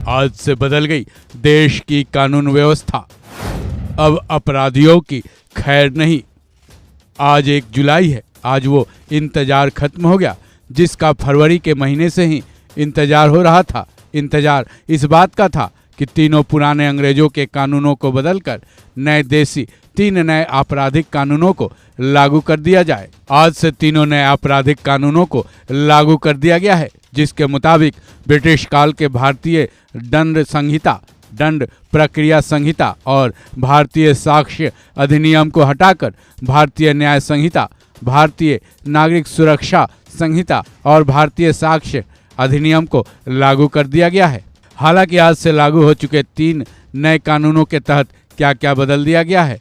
आज से बदल गई देश की कानून व्यवस्था। अब अपराधियों की खैर नहीं। आज 1 जुलाई है। आज वो इंतजार खत्म हो गया जिसका फरवरी के महीने से ही इंतजार हो रहा था। इंतजार इस बात का था कि तीनों पुराने अंग्रेजों के कानूनों को बदलकर नए देसी 3 नए आपराधिक कानूनों को लागू कर दिया जाए। आज से तीनों नए आपराधिक कानूनों को लागू कर दिया गया है, जिसके मुताबिक ब्रिटिश काल के भारतीय दंड संहिता, दंड प्रक्रिया संहिता और भारतीय साक्ष्य अधिनियम को हटाकर भारतीय न्याय संहिता, भारतीय नागरिक सुरक्षा संहिता और भारतीय साक्ष्य अधिनियम को लागू कर दिया गया है। हालांकि आज से लागू हो चुके 3 नए कानूनों के तहत क्या क्या बदल दिया गया है,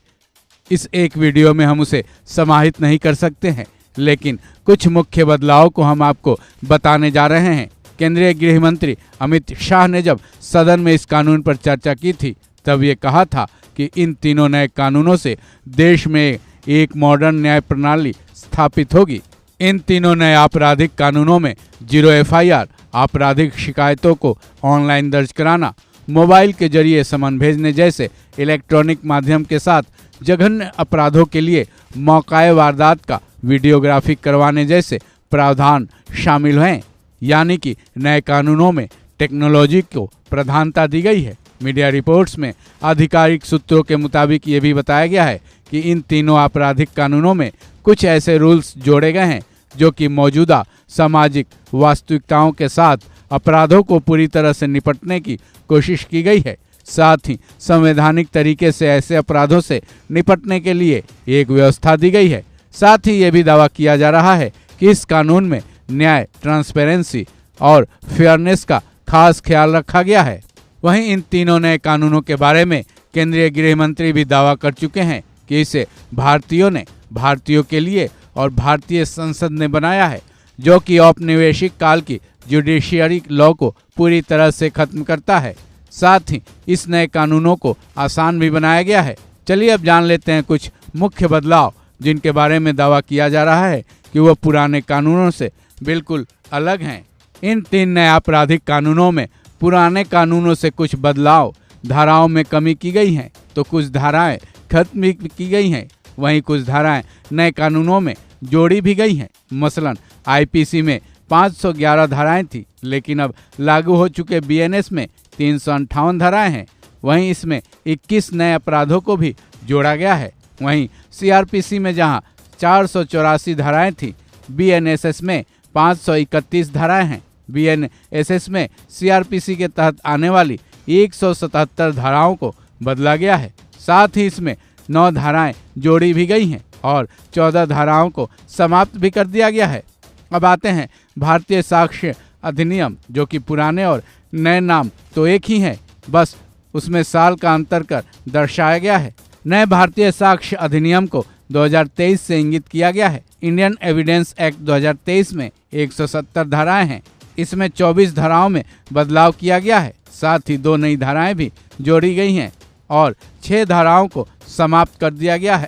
इस एक वीडियो में हम उसे समाहित नहीं कर सकते हैं, लेकिन कुछ मुख्य बदलाव को हम आपको बताने जा रहे हैं। केंद्रीय गृह मंत्री अमित शाह ने जब सदन में इस कानून पर चर्चा की थी, तब ये कहा था कि इन तीनों नए कानूनों से देश में एक मॉडर्न न्याय प्रणाली स्थापित होगी। इन तीनों नए आपराधिक कानूनों में 0 FIR, आपराधिक शिकायतों को ऑनलाइन दर्ज कराना, मोबाइल के जरिए समन भेजने जैसे इलेक्ट्रॉनिक माध्यम के साथ जघन्य अपराधों के लिए मौकाए वारदात का वीडियोग्राफी करवाने जैसे प्रावधान शामिल हैं। यानी कि नए कानूनों में टेक्नोलॉजी को प्रधानता दी गई है। मीडिया रिपोर्ट्स में आधिकारिक सूत्रों के मुताबिक ये भी बताया गया है कि इन तीनों आपराधिक कानूनों में कुछ ऐसे रूल्स जोड़े गए हैं जो कि मौजूदा सामाजिक वास्तविकताओं के साथ अपराधों को पूरी तरह से निपटने की कोशिश की गई है। साथ ही संवैधानिक तरीके से ऐसे अपराधों से निपटने के लिए एक व्यवस्था दी गई है। साथ ही ये भी दावा किया जा रहा है कि इस कानून में न्याय, ट्रांसपेरेंसी और फेयरनेस का खास ख्याल रखा गया है। वहीं इन तीनों नए कानूनों के बारे में केंद्रीय गृह मंत्री भी दावा कर चुके हैं कि इसे भारतीयों ने भारतीयों के लिए और भारतीय संसद ने बनाया है, जो कि औपनिवेशिक काल की जुडिशियरी लॉ को पूरी तरह से खत्म करता है। साथ ही इस नए कानूनों को आसान भी बनाया गया है। चलिए अब जान लेते हैं कुछ मुख्य बदलाव जिनके बारे में दावा किया जा रहा है कि वो पुराने कानूनों से बिल्कुल अलग हैं। इन 3 नए आपराधिक कानूनों में पुराने कानूनों से कुछ बदलाव, धाराओं में कमी की गई हैं, तो कुछ धाराएं खत्म की गई हैं। वहीं कुछ धाराएं नए कानूनों में जोड़ी भी गई हैं। मसलन IPC में 511 धाराएं थी, लेकिन अब लागू हो चुके BNS में 358 धाराएं हैं। वहीं इसमें 21 नए अपराधों को भी जोड़ा गया है। वहीं CRPC में जहां 484 धाराएं थी, BNSS में 531 धाराएं हैं। BNSS में CRPC के तहत आने वाली 177 धाराओं को बदला गया है। साथ ही इसमें 9 धाराएं जोड़ी भी गई हैं और 14 धाराओं को समाप्त भी कर दिया गया है। अब आते हैं भारतीय साक्ष्य अधिनियम, जो कि पुराने और नए नाम तो एक ही है, बस उसमें साल का अंतर कर दर्शाया गया है। नए भारतीय साक्ष्य अधिनियम को 2023 से इंगित किया गया है। इंडियन एविडेंस एक्ट 2023 में 170 धाराएं हैं। इसमें 24 धाराओं में बदलाव किया गया है। साथ ही 2 नई धाराएं भी जोड़ी गई हैं और 6 धाराओं को समाप्त कर दिया गया है।